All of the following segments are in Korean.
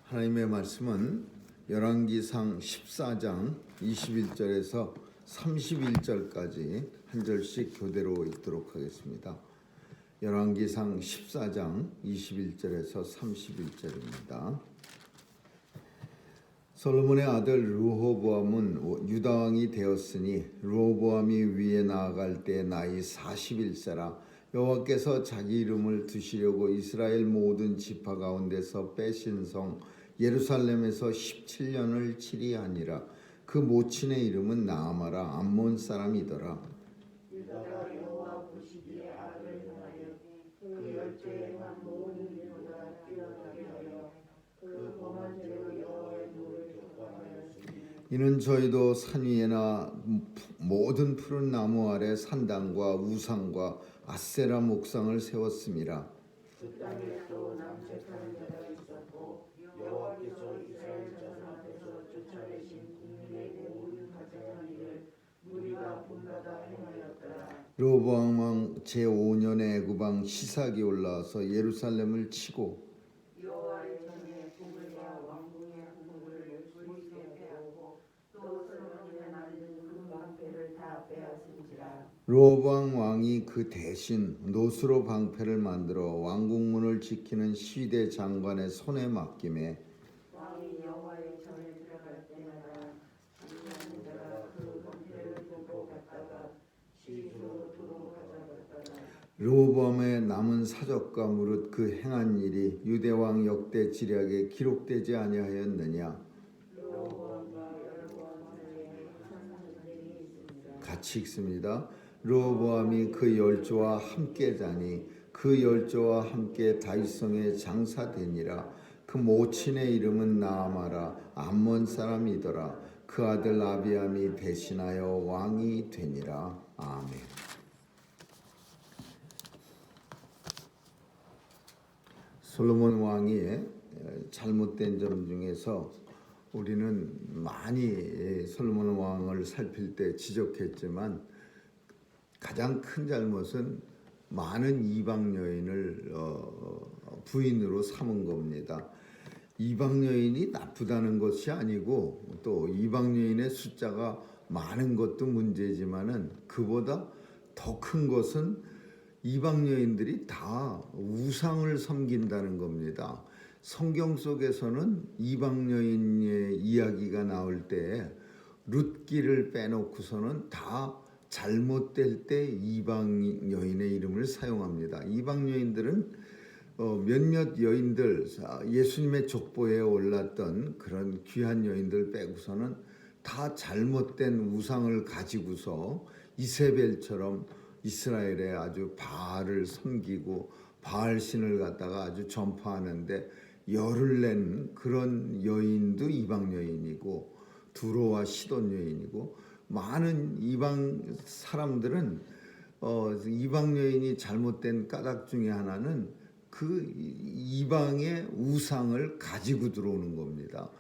하나님의 말씀은 열왕기상 14장 21절에서 31절까지 한 절씩 교대로 읽도록 하겠습니다. 열왕기상 14장 21절에서 31절입니다. 솔로몬의 아들 르호보암은 유다 왕이 되었으니 르호보암이 위에 나아갈 때 나이 41세라. 여호와께서 자기 이름을 두시려고 이스라엘 모든 지파 가운데서 빼신 성 예루살렘에서 17년을 치리하니라. 그 모친의 이름은 나아마라 암몬 사람이더라. 유다가 여호와 보시기에 악을 행하여 그 열조에 행한 모든 일보다 뛰어나게 하여 그 범한 죄로 여호와의 노를 족하하였으니 이는 저희도 산 위에나 모든 푸른 나무 아래 산당과 우상과 아세라 목상을 세웠음이라. 그 땅에 또 남색하는 자가 있었고 여호와께서 이스라엘 자손 앞에서 쫓아내신 국민의 모든 가증한 일을 무리가 본받아 행하였더라. 르호보암 왕 제5년에 애굽왕 시삭이 올라와서 예루살렘을 치고 여호와의 전에 국물과 왕궁의 국물을 불리게 빼앗고 또 솔로몬이 만든 금방패를 다 빼앗은지라. 르호보암 왕이 그 대신 노수로 방패를 만들어 왕궁문을 지키는 시대 장관의 손에 맡김에 왕이 여호와의 전에 들어갈 때마다 장사하는 자가 그 방패를 들고 갔다가 시주로 두고 가져갔더라. 르호보암의 남은 사적과 무릇 그 행한 일이 유대왕 역대 지략에 기록되지 아니하였느냐. 여호와와 여호와 사이에 천사들이 있습니다. 같이 읽습니다. 르호보암이 그 열조와 함께 자니 그 열조와 함께 다윗성에 장사되니라. 그 모친의 이름은 나아마라 암몬 사람이더라. 그 아들 아비암이 대신하여 왕이 되니라. 아멘. 솔로몬 왕의 잘못된 점 중에서 우리는 많이 솔로몬 왕을 살필 때 지적했지만 가장 큰 잘못은 많은 이방 여인을 부인으로 삼은 겁니다. 이방 여인이 나쁘다는 것이 아니고 또 이방 여인의 숫자가 많은 것도 문제지만은 그보다 더 큰 것은 이방 여인들이 다 우상을 섬긴다는 겁니다. 성경 속에서는 이방 여인의 이야기가 나올 때 룻기를 빼놓고서는 다 잘못될 때 이방 여인의 이름을 사용합니다. 이방 여인들은 몇몇 여인들, 예수님의 족보에 올랐던 그런 귀한 여인들 빼고서는 다 잘못된 우상을 가지고서 이세벨처럼 이스라엘에 아주 바알을 섬기고 바알 신을 갖다가 아주 전파하는데 열을 낸 그런 여인도 이방 여인이고 두로와 시돈 여인이고 많은 이방 사람들은 이방 여인이 잘못된 까닭 중에 하나는 그 이방의 우상을 가지고 들어오는 겁니다.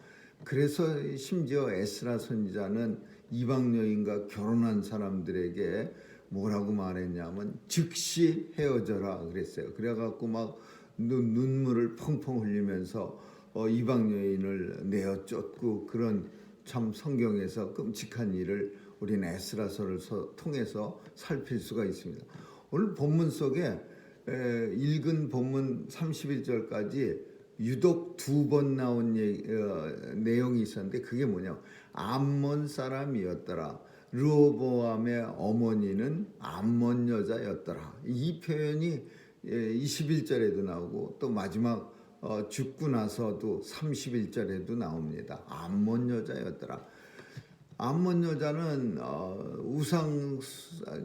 그래서 심지어 에스라 선지자는 이방 여인과 결혼한 사람들에게 뭐라고 말했냐면 즉시 헤어져라 그랬어요. 그래갖고 막 눈물을 펑펑 흘리면서 이방 여인을 내어 쫓고 그런 참 성경에서 끔찍한 일을 우리는 에스라서를 통해서 살필 수가 있습니다. 오늘 본문 속에 읽은 본문 31절까지 유독 두 번 나온 내용이 있었는데 그게 뭐냐. 암몬 사람이었더라. 르호보암의 어머니는 암몬 여자였더라. 이 표현이 21절에도 나오고 또 마지막 죽고 나서도 31절에도 나옵니다. 암몬 여자였더라. 암몬 여자는 우상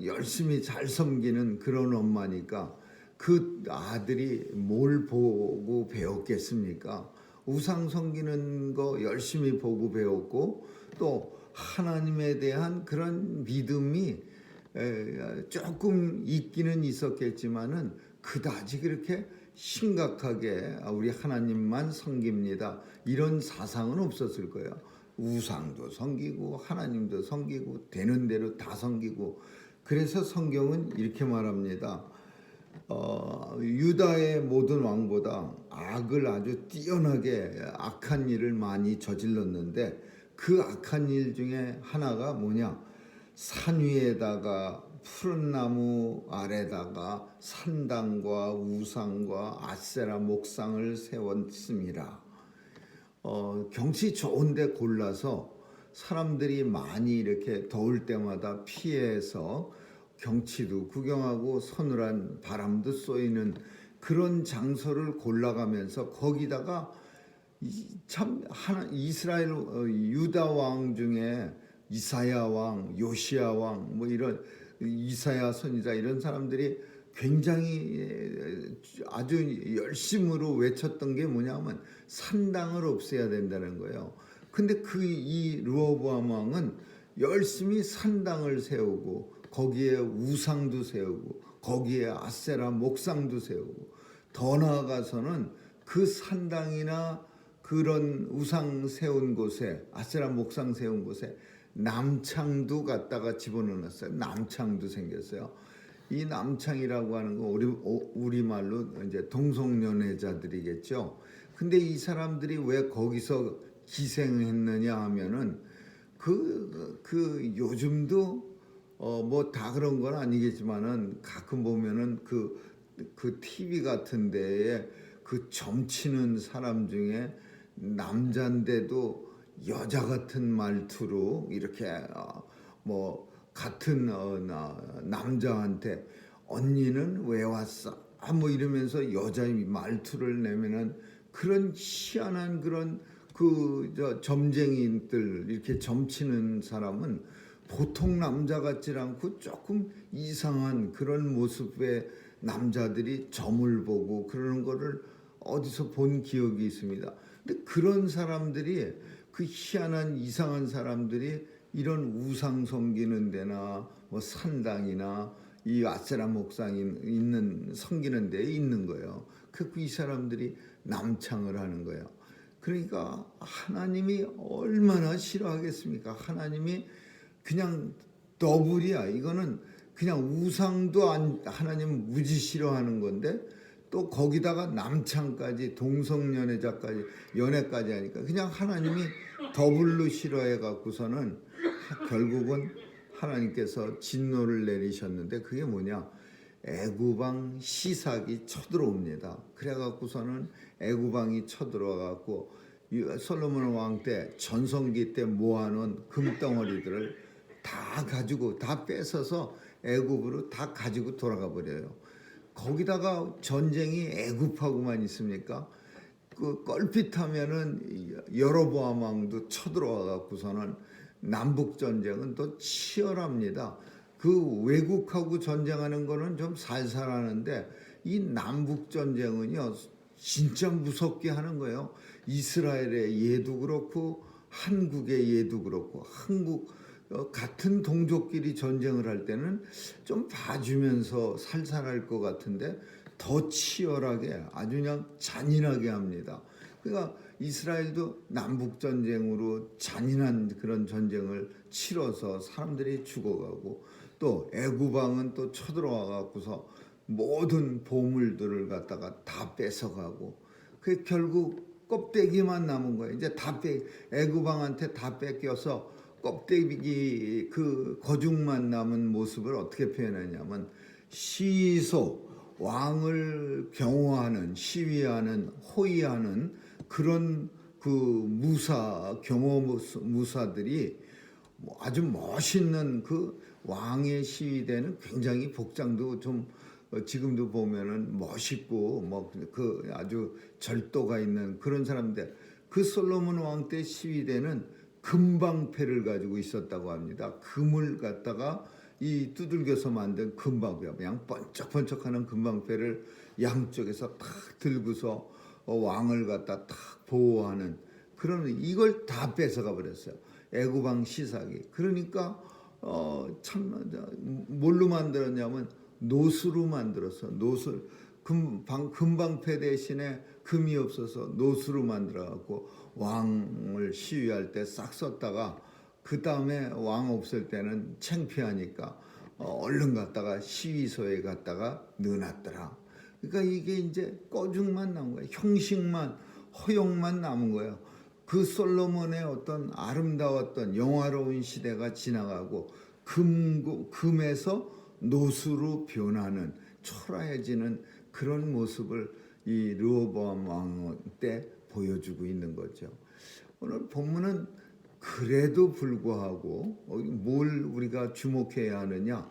열심히 잘 섬기는 그런 엄마니까 그 아들이 뭘 보고 배웠겠습니까? 우상 섬기는 거 열심히 보고 배웠고 또 하나님에 대한 그런 믿음이 조금 있기는 있었겠지만은 그다지 그렇게 심각하게 우리 하나님만 섬깁니다 이런 사상은 없었을 거예요. 우상도 섬기고 하나님도 섬기고 되는 대로 다 섬기고. 그래서 성경은 이렇게 말합니다. 유다의 모든 왕보다 악을 아주 뛰어나게 악한 일을 많이 저질렀는데 그 악한 일 중에 하나가 뭐냐? 산 위에다가 푸른 나무 아래다가 산당과 우상과 아세라 목상을 세웠습니다. 경치 좋은데 골라서 사람들이 많이 이렇게 더울 때마다 피해서 경치도 구경하고 서늘한 바람도 쏘이는 그런 장소를 골라가면서 거기다가 참 이스라엘 유다 왕 중에 이사야 왕, 요시야 왕, 뭐 이런 이사야 선지자 이런 사람들이 굉장히 아주 열심으로 외쳤던 게 뭐냐면 산당을 없애야 된다는 거예요. 근데 이 르호보암 왕은 열심히 산당을 세우고 거기에 우상도 세우고 거기에 아세라 목상도 세우고 더 나아가서는 그 산당이나 그런 우상 세운 곳에 아세라 목상 세운 곳에 남창도 갖다가 집어넣었어요. 남창도 생겼어요. 이 남창이라고 하는 거 우리말로 이제 동성연애자들이겠죠. 근데 이 사람들이 왜 거기서 기생했느냐 하면은 요즘도 뭐 다 그런 건 아니겠지만은 가끔 보면은 그 TV 같은 데에 그 점치는 사람 중에 남자인데도 여자 같은 말투로 이렇게 뭐 같은 남자한테 언니는 왜 왔어? 뭐 이러면서 여자의 말투를 내면은 그런 희한한 그런 점쟁이들 이렇게 점치는 사람은 보통 남자 같지 않고 조금 이상한 그런 모습의 남자들이 점을 보고 그러는 거를 어디서 본 기억이 있습니다. 근데 그런 사람들이 그 희한한 이상한 사람들이 이런 우상 섬기는 데나 뭐 산당이나 이 아세라 목상이 있는 섬기는 데에 있는 거예요. 이 사람들이 남창을 하는 거예요. 그러니까 하나님이 얼마나 싫어하겠습니까? 하나님이 그냥 더블이야. 이거는 그냥 우상도 하나님 무지 싫어하는 건데 또 거기다가 남창까지 동성연애자까지 연애까지 하니까 그냥 하나님이 더블로 싫어해 갖고서는 결국은 하나님께서 진노를 내리셨는데 그게 뭐냐? 애굽왕 시삭이 쳐들어옵니다. 그래 갖고서는 애굽왕이 쳐들어와 갖고 솔로몬 왕 때 전성기 때 모아놓은 금덩어리들을 다 가지고 다 뺏어서 애굽으로 다 가지고 돌아가 버려요. 거기다가 전쟁이 애굽하고만 있습니까? 그 껄핏하면은 여로보암 왕도 쳐들어와 갖고서는 남북 전쟁은 또 치열합니다. 그 외국하고 전쟁하는 거는 좀 살살하는데 이 남북 전쟁은요 진짜 무섭게 하는 거예요. 이스라엘의 예도 그렇고 한국의 예도 그렇고 한국 같은 동족끼리 전쟁을 할 때는 좀 봐주면서 살살할 것 같은데 더 치열하게 아주 그냥 잔인하게 합니다. 그러니까 이스라엘도 남북 전쟁으로 잔인한 그런 전쟁을 치러서 사람들이 죽어가고 또 애굽 왕은 또 쳐들어와 갖고서 모든 보물들을 갖다가 다 뺏어가고 그 결국 껍데기만 남은 거예요. 이제 애굽 왕한테 다 뺏겨서 껍데기 그 거죽만 남은 모습을 어떻게 표현하냐면 시소 왕을 경호하는 시위하는 호위하는 그런 무사들이 아주 멋있는 그 왕의 시위대는 굉장히 복장도 좀 지금도 보면은 멋있고 뭐 그 아주 절도가 있는 그런 사람인데 그 솔로몬 왕 때 시위대는 금방패를 가지고 있었다고 합니다. 금을 갖다가 이 두들겨서 만든 금방패, 그냥 번쩍번쩍하는 금방패를 양쪽에서 탁 들고서 왕을 갖다 탁 보호하는 그런 이걸 다 뺏어가 버렸어요. 애굽 왕 시삭이. 그러니까 참 뭘로 만들었냐면 노수로 만들었어. 노수 금방패 대신에 금이 없어서 노수로 만들어갖고 왕을 시위할 때 싹 썼다가 그 다음에 왕 없을 때는 창피하니까 얼른 갔다가 시위소에 갔다가 넣어놨더라. 그러니까 이게 이제 꺼죽만 남은 거예요. 형식만, 허용만 남은 거예요. 그 솔로몬의 어떤 아름다웠던 영화로운 시대가 지나가고 금에서 노수로 변하는 초라해지는 그런 모습을 이 르호보암 왕 때 보여주고 있는 거죠. 오늘 본문은 그래도 불구하고 뭘 우리가 주목해야 하느냐?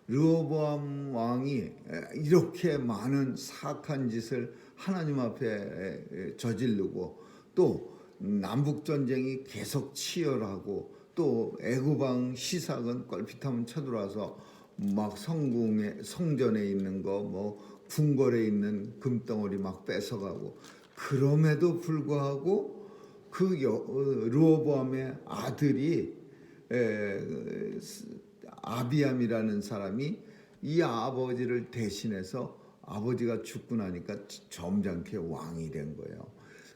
르호보암 왕이 이렇게 많은 사악한 짓을 하나님 앞에 저지르고 또 남북 전쟁이 계속 치열하고 또 애굽 왕 시삭은 껄핏하면 쳐들어와서 막 성전에 있는 거 뭐 궁궐에 있는 금덩어리 막 뺏어가고, 그럼에도 불구하고 그 르호보암의 아들이 아비암이라는 사람이 이 아버지를 대신해서, 아버지가 죽고 나니까 점잖게 왕이 된 거예요.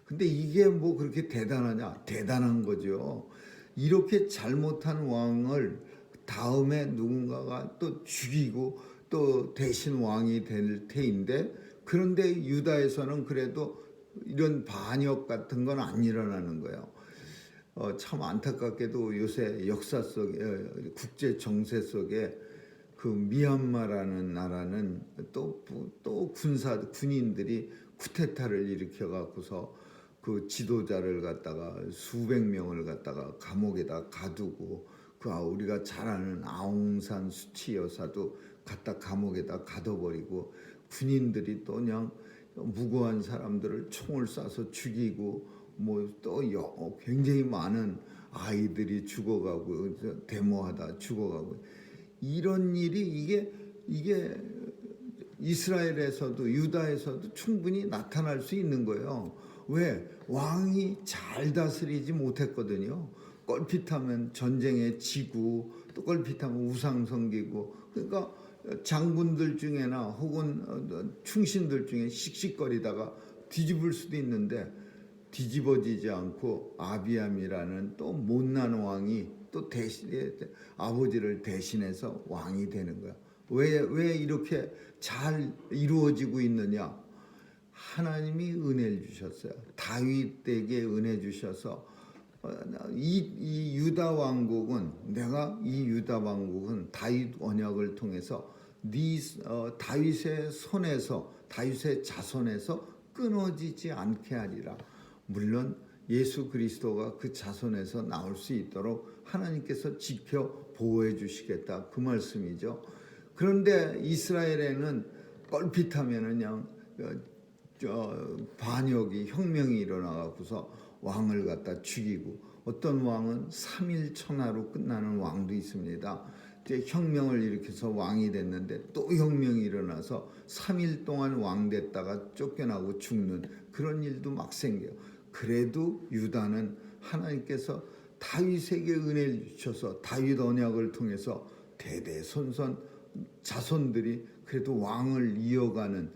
근데 이게 뭐 그렇게 대단하냐? 대단한 거죠. 이렇게 잘못한 왕을 다음에 누군가가 또 죽이고 또 대신 왕이 될 테인데, 그런데 유다에서는 그래도 이런 반역 같은 건 안 일어나는 거예요. 참 안타깝게도 요새 역사 속에, 국제 정세 속에 그 미얀마라는 나라는 또 군인들이 쿠데타를 일으켜 갖고서 그 지도자를 갖다가 수백 명을 갖다가 감옥에다 가두고, 그 우리가 잘 아는 아웅산 수치 여사도 갖다 감옥에다 가둬버리고, 군인들이 또 그냥 무고한 사람들을 총을 쏴서 죽이고, 뭐 또 굉장히 많은 아이들이 죽어가고 데모하다 죽어가고, 이런 일이 이게 이스라엘에서도 유다에서도 충분히 나타날 수 있는 거예요. 왜? 왕이 잘 다스리지 못했거든요. 껄핏하면 전쟁에 지고 또 껄핏하면 우상 섬기고, 그러니까 장군들 중에나 혹은 충신들 중에 씩씩거리다가 뒤집을 수도 있는데 뒤집어지지 않고 아비암이라는 또 못난 왕이 또 대신에 아버지를 대신해서 왕이 되는 거야. 왜 이렇게 잘 이루어지고 있느냐? 하나님이 은혜를 주셨어요. 다윗에게 은혜 주셔서 이 유다 왕국은, 내가 이 유다 왕국은 다윗 언약을 통해서 다윗의 손에서, 다윗의 자손에서 끊어지지 않게 하리라. 물론 예수 그리스도가 그 자손에서 나올 수 있도록 하나님께서 지켜 보호해 주시겠다, 그 말씀이죠. 그런데 이스라엘에는 껄핏하면은 그냥 반역이, 혁명이 일어나갖고서 왕을 갖다 죽이고, 어떤 왕은 3일 천하로 끝나는 왕도 있습니다. 이제 혁명을 일으켜서 왕이 됐는데 또 혁명이 일어나서 3일 동안 왕 됐다가 쫓겨나고 죽는 그런 일도 막 생겨요. 그래도 유다는 하나님께서 다윗에게 은혜를 주셔서 다윗 언약을 통해서 대대손손 자손들이 그래도 왕을 이어가는,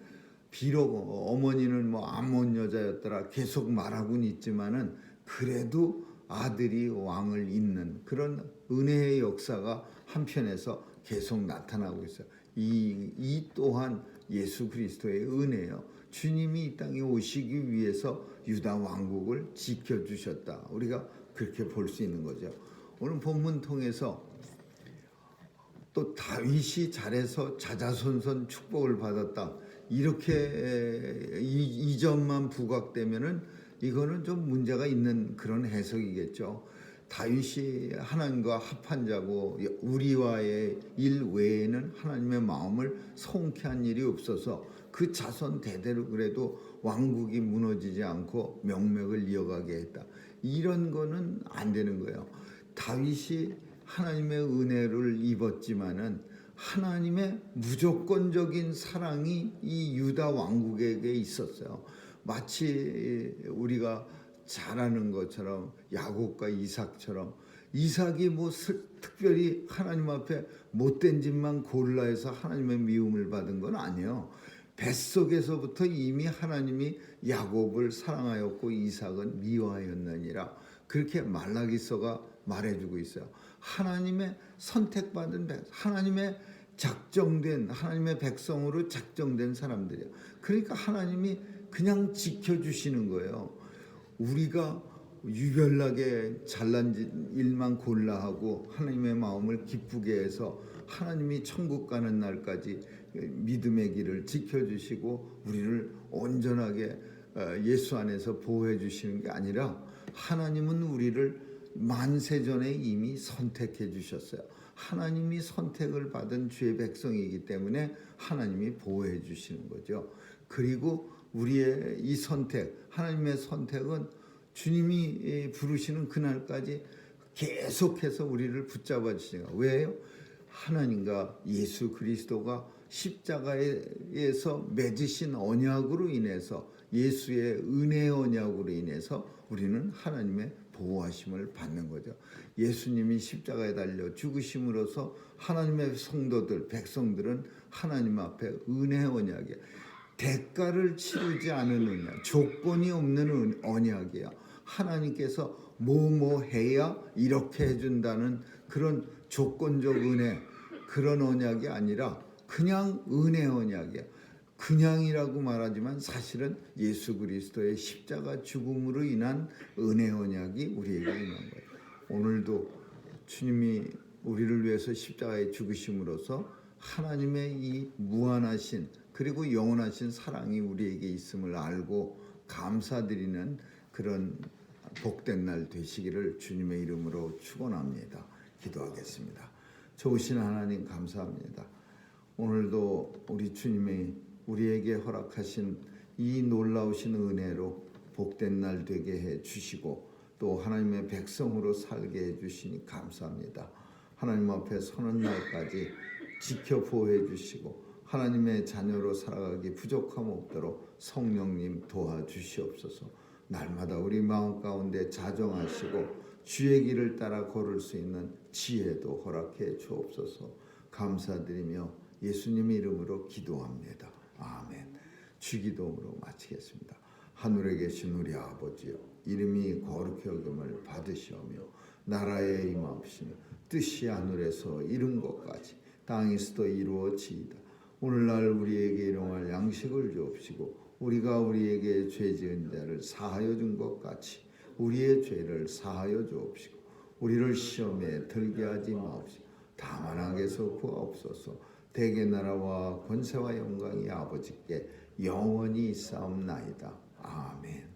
비록 어머니는 뭐 암몬 여자였더라 계속 말하고는 있지만은 그래도 아들이 왕을 잇는 그런 은혜의 역사가 한편에서 계속 나타나고 있어요. 이 또한 예수 그리스도의 은혜예요. 주님이 이 땅에 오시기 위해서 유다 왕국을 지켜주셨다. 우리가 그렇게 볼 수 있는 거죠. 오늘 본문 통해서 또 다윗이 잘해서 자자손손 축복을 받았다, 이렇게 이 점만 부각되면은 이거는 좀 문제가 있는 그런 해석이겠죠. 다윗이 하나님과 합한 자고 우리와의 일 외에는 하나님의 마음을 송케 한 일이 없어서 그 자손 대대로 그래도 왕국이 무너지지 않고 명맥을 이어가게 했다. 이런 거는 안 되는 거예요. 다윗이 하나님의 은혜를 입었지만은 하나님의 무조건적인 사랑이 이 유다 왕국에게 있었어요. 마치 우리가 잘 아는 것처럼 야곱과 이삭처럼, 이삭이 뭐 특별히 하나님 앞에 못된 짓만 골라 해서 하나님의 미움을 받은 건 아니에요. 뱃속에서부터 이미 하나님이 야곱을 사랑하였고 이삭은 미워하였느니라, 그렇게 말라기서가 말해주고 있어요. 하나님의 선택받은 하나님의 작정된 하나님의 백성으로 작정된 사람들이야. 그러니까 하나님이 그냥 지켜주시는 거예요. 우리가 유별나게 잘난 일만 골라하고 하나님의 마음을 기쁘게 해서 하나님이 천국 가는 날까지 믿음의 길을 지켜주시고 우리를 온전하게 예수 안에서 보호해 주시는 게 아니라 하나님은 우리를 만세전에 이미 선택해 주셨어요. 하나님이 선택을 받은 주의 백성이기 때문에 하나님이 보호해 주시는 거죠. 그리고 우리의 이 선택, 하나님의 선택은 주님이 부르시는 그날까지 계속해서 우리를 붙잡아 주시는 거예요. 왜요? 하나님과 예수 그리스도가 십자가에서 맺으신 언약으로 인해서, 예수의 은혜의 언약으로 인해서 우리는 하나님의 보호하심을 받는 거죠. 예수님이 십자가에 달려 죽으심으로써 하나님의 성도들, 백성들은 하나님 앞에 은혜의 언약이야. 대가를 치르지 않은 언약, 조건이 없는 언약이야. 하나님께서 뭐뭐 해야 이렇게 해준다는 그런 조건적 은혜, 그런 언약이 아니라 그냥 은혜 언약이야. 그냥이라고 말하지만 사실은 예수 그리스도의 십자가 죽음으로 인한 은혜 언약이 우리에게 있는 거예요. 오늘도 주님이 우리를 위해서 십자가에 죽으심으로써 하나님의 이 무한하신 그리고 영원하신 사랑이 우리에게 있음을 알고 감사드리는 그런 복된 날 되시기를 주님의 이름으로 축원합니다. 기도하겠습니다. 좋으신 하나님 감사합니다. 오늘도 우리 주님이 우리에게 허락하신 이 놀라우신 은혜로 복된 날 되게 해 주시고 또 하나님의 백성으로 살게 해 주시니 감사합니다. 하나님 앞에 서는 날까지 지켜 보호해 주시고 하나님의 자녀로 살아가기 부족함 없도록 성령님 도와주시옵소서. 날마다 우리 마음 가운데 자정하시고 주의 길을 따라 걸을 수 있는 지혜도 허락해 주옵소서. 감사드리며 예수님의 이름으로 기도합니다. 아멘. 주기도문으로 마치겠습니다. 하늘에 계신 우리 아버지여, 이름이 거룩히 여김을 받으시오며 나라에 임하옵시며 뜻이 하늘에서 이룬 것까지 땅에서도 이루어지이다. 오늘날 우리에게 일용할 양식을 주옵시고 우리가 우리에게 죄 지은 자를 사하여 준 것 같이 우리의 죄를 사하여 주옵시고 우리를 시험에 들게 하지 마옵시고 다만 악에서 구하옵소서. 대개 나라와 권세와 영광이 아버지께 영원히 있사옵나이다. 아멘.